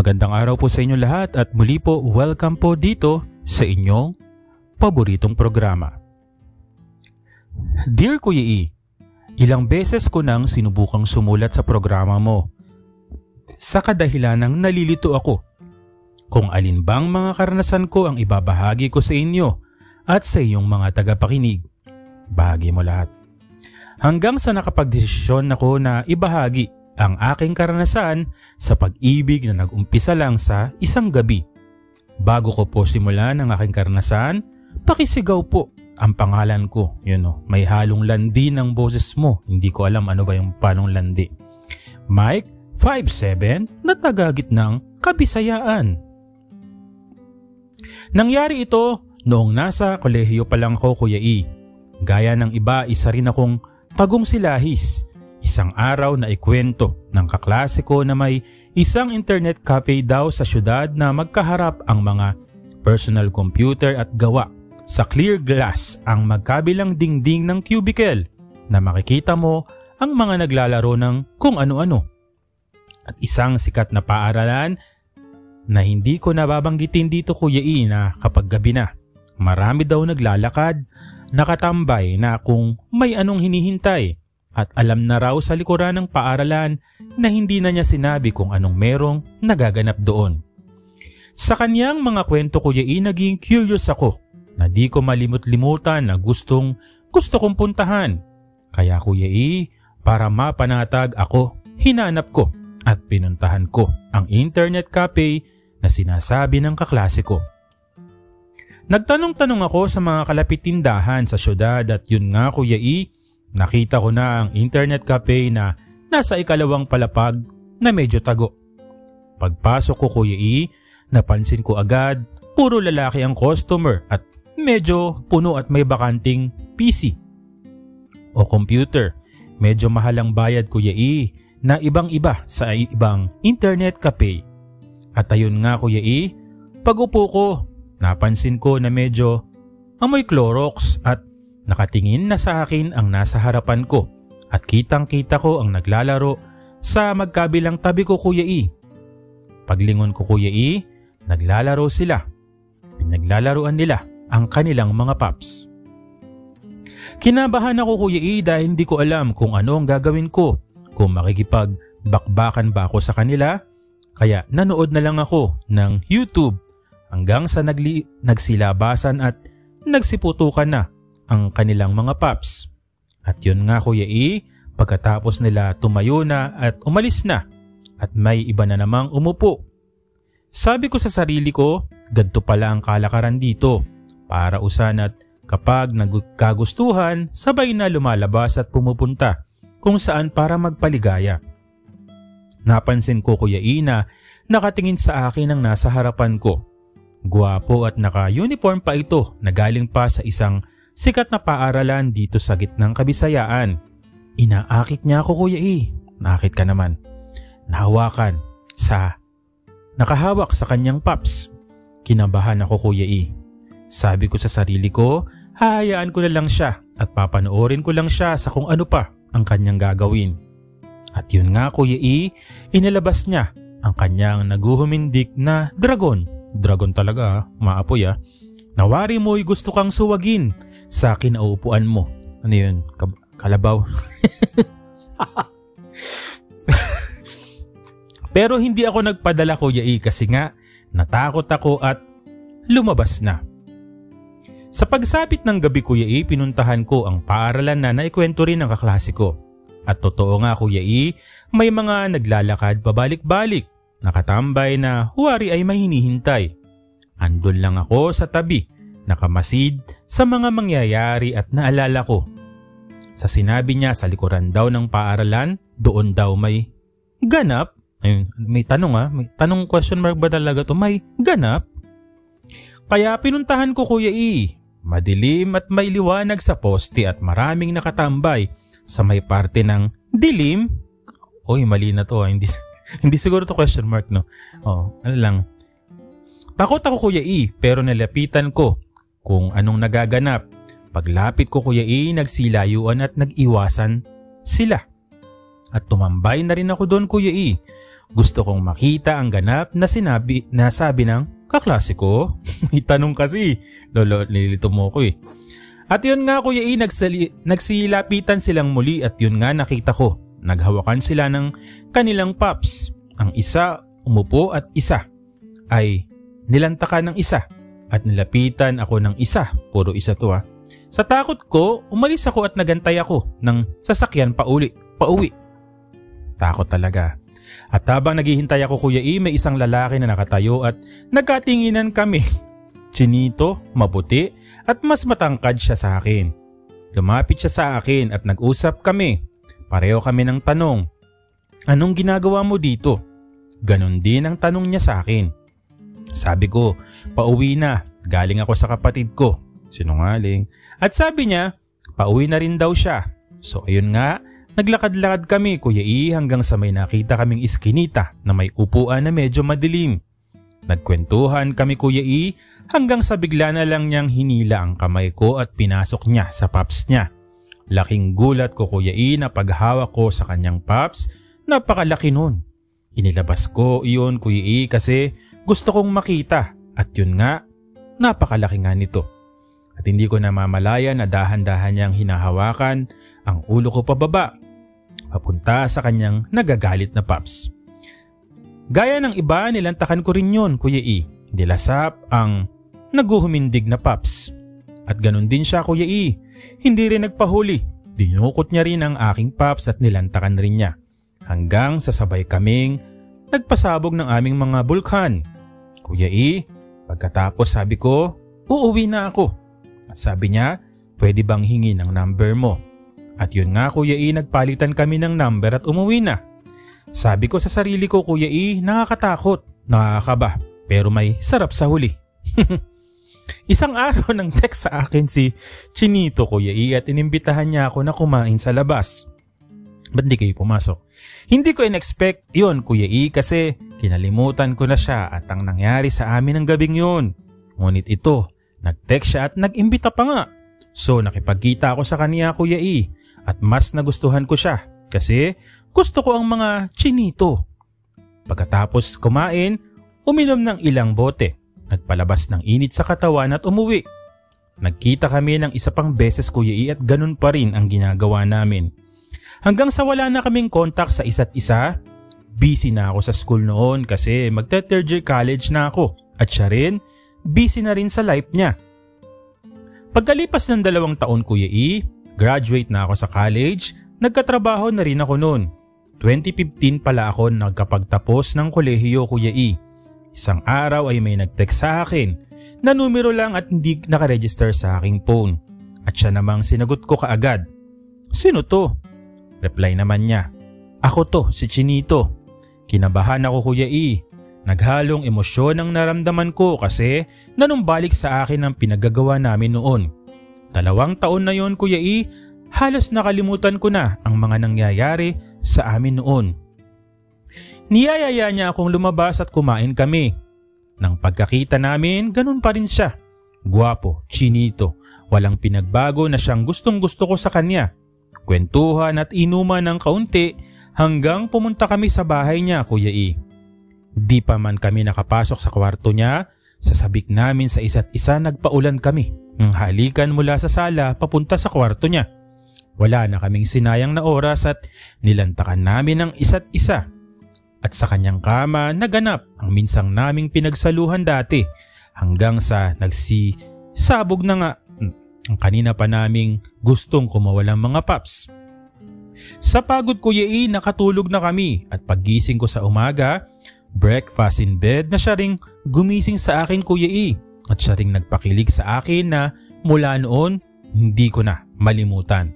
Magandang araw po sa inyo lahat at muli po welcome po dito sa inyong paboritong programa. Dear Kuya E, ilang beses ko nang sinubukang sumulat sa programa mo sa kadahilanang nalilito ako kung alin bang mga karanasan ko ang ibabahagi ko sa inyo at sa iyong mga tagapakinig. Bahagi mo lahat. Hanggang sa nakapagdesisyon ako na ibahagi ang aking karanasan sa pag-ibig na nag-umpisa lang sa isang gabi. Bago ko po simulan ang aking karanasan, pakisigaw po ang pangalan ko. May halong landi ng boses mo. Hindi ko alam ano ba yung panong landi. Mike 5'7" na tagagit ng Kabisayaan. Nangyari ito noong nasa kolehiyo pa lang ako, Kuya E. Gaya ng iba, isa rin akong tagong silahis. Isang araw na ikwento ng kaklase ko na may isang internet cafe daw sa syudad na magkaharap ang mga personal computer at gawa sa clear glass ang magkabilang dingding ng cubicle na makikita mo ang mga naglalaro ng kung ano-ano. At isang sikat na paaralan na hindi ko nababanggitin dito, Kuya E, na kapag gabi na, marami daw naglalakad, nakatambay na kung may anong hinihintay. At alam na raw sa likuran ng paaralan na hindi na niya sinabi kung anong merong nagaganap doon. Sa kanyang mga kwento, Kuya E, naging curious ako na di ko malimut-limutan na gusto kong puntahan. Kaya Kuya E, para mapanatag ako, hinanap ko at pinuntahan ko ang internet cafe na sinasabi ng kaklase ko. Nagtanong-tanong ako sa mga kalapit tindahan sa syudad at yun nga, Kuya E, nakita ko na ang internet cafe na nasa ikalawang palapag na medyo tago. Pagpasok ko, Kuya E, napansin ko agad puro lalaki ang customer at medyo puno at may bakanting PC o computer. Medyo mahal ang bayad, Kuya E, na ibang-iba sa ibang internet cafe. At ayun nga, Kuya E, pag-upo ko, napansin ko na medyo amoy Clorox at nakatingin na sa akin ang nasa harapan ko at kitang-kita ko ang naglalaro sa magkabilang tabi ko, Kuya E. Paglingon ko, Kuya E, naglalaro sila. Pinaglalaruan nila ang kanilang mga paps. Kinabahan ako, Kuya E, dahil hindi ko alam kung ano ang gagawin ko. Kung makikipagbakbakan ba ako sa kanila, kaya nanood na lang ako ng YouTube hanggang sa nagsilabasan at nagsiputukan na ang kanilang mga paps. At yun nga, Kuya E, pagkatapos nila tumayo na at umalis na at may iba na namang umupo. Sabi ko sa sarili ko, ganito pala ang kalakaran dito. Para usan at kapag nagkagustuhan, sabay na lumalabas at pumupunta kung saan para magpaligaya. Napansin ko, Kuya E, na nakatingin sa akin ang nasa harapan ko. Guwapo at naka-uniform pa ito na galing pa sa isang sikat na paaralan dito sa gitnang Kabisayaan. Inaakit niya ako, Kuya E. Naakit ka naman. Nakahawak sa kanyang paps. Kinabahan ako, Kuya E. Sabi ko sa sarili ko, hahayaan ko na lang siya at papanoorin ko lang siya sa kung ano pa ang kanyang gagawin. At yun nga, Kuya E, inilabas niya ang kanyang naguhumindik na dragon. Dragon talaga, maapoy ah. Nawari mo'y gusto kang suwagin sa kinaupuan mo. Ano yun? Kalabaw? Pero hindi ako nagpadala, Kuya E, kasi nga natakot ako at lumabas na. Sa pagsapit ng gabi, Kuya E, pinuntahan ko ang paaralan na naikwento rin ng kaklase ko. At totoo nga, Kuya E, may mga naglalakad pabalik-balik, nakatambay na huwari ay may hinihintay. Andun lang ako sa tabi, nakamasid sa mga mangyayari at naalala ko. Sa sinabi niya sa likuran daw ng paaralan, doon daw may ganap. Ayun, may tanong may tanong question mark ba talaga to? May ganap? Kaya pinuntahan ko, Kuya E. Madilim at may liwanag sa poste at maraming nakatambay sa may parte ng dilim. Oy, mali na to. Hindi siguro to question mark, no? Ano lang. Takot ako, Kuya E, pero nalapitan ko kung anong nagaganap. Paglapit ko, Kuya E, nagsilayuan at nag-iwasan sila. At tumambay na rin ako doon, Kuya E. Gusto kong makita ang ganap na sabi ng kaklase ko. May tanong kasi. Lolo, nililito mo ko eh. At yun nga Kuya E, nagsilapitan silang muli at yun nga nakita ko. Naghawakan sila ng kanilang pops. Ang isa umupo at isa ay nilantakan ng isa at nilapitan ako ng isa. Puro isa to ha. Sa takot ko, umalis ako at nagantay ako ng sasakyan pauwi. Takot talaga. At habang naghihintay ako Kuya E, may isang lalaki na nakatayo at nagkatinginan kami. Chinito, maputi at mas matangkad siya sa akin. Lumapit siya sa akin at nag-usap kami. Pareho kami ng tanong, anong ginagawa mo dito? Ganon din ang tanong niya sa akin. Sabi ko, pauwi na, galing ako sa kapatid ko. Sinungaling. At sabi niya, pauwi na rin daw siya. So ayun nga, naglakad-lakad kami Kuya E hanggang sa may nakita kaming iskinita na may upuan na medyo madilim. Nagkwentuhan kami Kuya E hanggang sa bigla na lang niyang hinila ang kamay ko at pinasok niya sa pops niya. Laking gulat ko Kuya E na paghawak ko sa kanyang pops, napakalaki nun. Inilabas ko iyon Kuya E kasi gusto kong makita at yun nga, napakalaki nga nito. At hindi ko namamalayan na dahan-dahan niyang hinahawakan ang ulo ko pababa, papunta sa kanyang nagagalit na pops. Gaya ng iba, nilantakan ko rin yun Kuya E. Dilasap ang naguhumindig na pops. At ganun din siya Kuya E. Hindi rin nagpahuli. Dinukot niya rin ang aking pops at nilantakan rin niya. Hanggang sasabay kaming nagpasabog ng aming mga bulkan. Kuya E, pagkatapos sabi ko, uuwi na ako. At sabi niya, pwede bang hingi ng number mo? At yun nga Kuya E, nagpalitan kami ng number at umuwi na. Sabi ko sa sarili ko Kuya E, nakakatakot, nakakaba, pero may sarap sa huli. Isang araw nang text sa akin si Chinito Kuya E at inimbitahan niya ako na kumain sa labas. Ba't di kayo pumasok? Hindi ko in-expect yun Kuya E kasi kinalimutan ko na siya at ang nangyari sa amin ng gabing yun. Ngunit ito, nag-text siya at nag-imbita pa nga. So nakipagkita ako sa kanya Kuya E at mas nagustuhan ko siya kasi gusto ko ang mga chinito. Pagkatapos kumain, uminom ng ilang bote. Nagpalabas ng init sa katawan at umuwi. Nagkita kami ng isa pang beses Kuya E at ganun pa rin ang ginagawa namin. Hanggang sa wala na kaming contact sa isa't isa, busy na ako sa school noon kasi magte-third year college na ako at siya rin, busy na rin sa life niya. Pagkalipas ng 2 taon Kuya E, graduate na ako sa college, nagkatrabaho na rin ako noon. 2015 pala ako nagkapagtapos ng kolehiyo Kuya E. Isang araw ay may nag-text sa akin na numero lang at hindi nakaregister sa aking phone. At siya namang sinagot ko kaagad. Sino to? Reply naman niya. Ako to, si Chinito. Kinabahan ako Kuya E. Naghalong emosyon ang naramdaman ko kasi nanumbalik sa akin ang pinagagawa namin noon. 2 taon na yon Kuya E, halos nakalimutan ko na ang mga nangyayari sa amin noon. Niyayaya niya akong lumabas at kumain kami. Nang pagkakita namin, ganun pa rin siya. Guwapo, chinito, walang pinagbago na siyang gustong-gusto ko sa kanya. Kwentuhan at inuman ng kaunti hanggang pumunta kami sa bahay niya Kuya E. Di pa man kami nakapasok sa kwarto niya, sa sabik namin sa isa't isa nagpaulan kami ng halikan mula sa sala papunta sa kwarto niya. Wala na kaming sinayang na oras at nilantakan namin ang isa't isa. At sa kanyang kama naganap ang minsang naming pinagsaluhan dati hanggang sa nagsisabog na nga ang kanina pa naming gustong kumawalang mga paps. Sa pagod Kuya E, nakatulog na kami at paggising ko sa umaga, breakfast in bed na siya ring gumising sa akin Kuya E at siya ring nagpakilig sa akin na mula noon hindi ko na malimutan.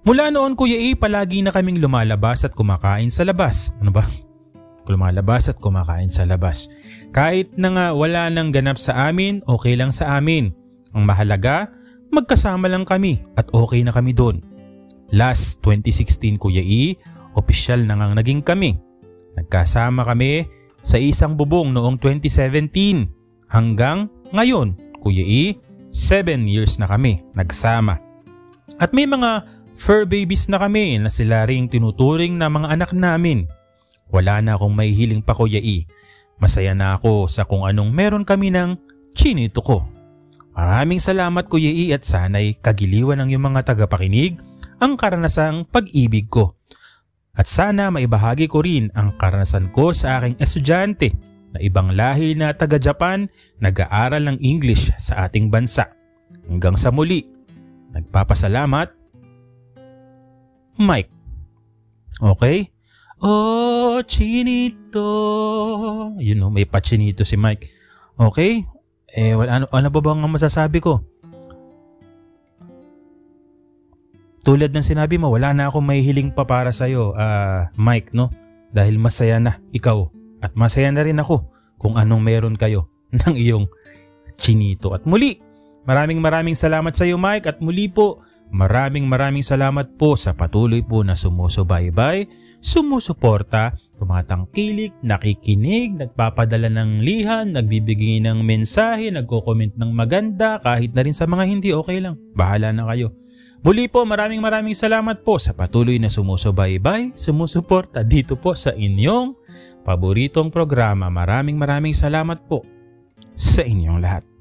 Mula noon Kuya E, palagi na kaming lumalabas at kumakain sa labas. Ano ba? Lumalabas at kumakain sa labas. Kahit na nga wala nang ganap sa amin, okay lang sa amin. Ang mahalaga, magkasama lang kami at okay na kami doon. Last 2016 Kuya E, opisyal na ngang naging kami. Nagkasama kami sa isang bubong noong 2017 hanggang ngayon Kuya E, 7 years na kami nagsama. At may mga fur babies na kami na sila ring tinuturing na mga anak namin. wala na akong may hiling pa Kuya E. Masaya na ako sa kung anong meron kami ng chinito ko. Maraming salamat Kuya E at sana'y kagiliwan ng iyong mga tagapakinig ang karanasang pag-ibig ko. At sana maibahagi ko rin ang karanasan ko sa aking estudyante na ibang lahi na taga-Japan nag-aaral ng English sa ating bansa. Hanggang sa muli, nagpapasalamat, Mike. Okay? Oh, chinito. Yun o, may pa-chinito si Mike. Okay? Ano ba bang masasabi ko? Tulad ng sinabi mo, wala na akong may hiling pa para sa'yo, Mike, no? Dahil masaya na ikaw at masaya na rin ako kung anong meron kayo ng iyong chinito. At muli, maraming salamat sa iyo Mike at muli po, maraming salamat po sa patuloy po na sumusubaybay, sumusuporta, tumatangkilik, nakikinig, nagpapadala ng lihan, nagbibigay ng mensahe, nagko-comment ng maganda, kahit na rin sa mga hindi okay lang. Bahala na kayo. Muli po, maraming salamat po sa patuloy na sumusubaybay, sumusuporta dito po sa inyong paboritong programa. Maraming salamat po sa inyong lahat.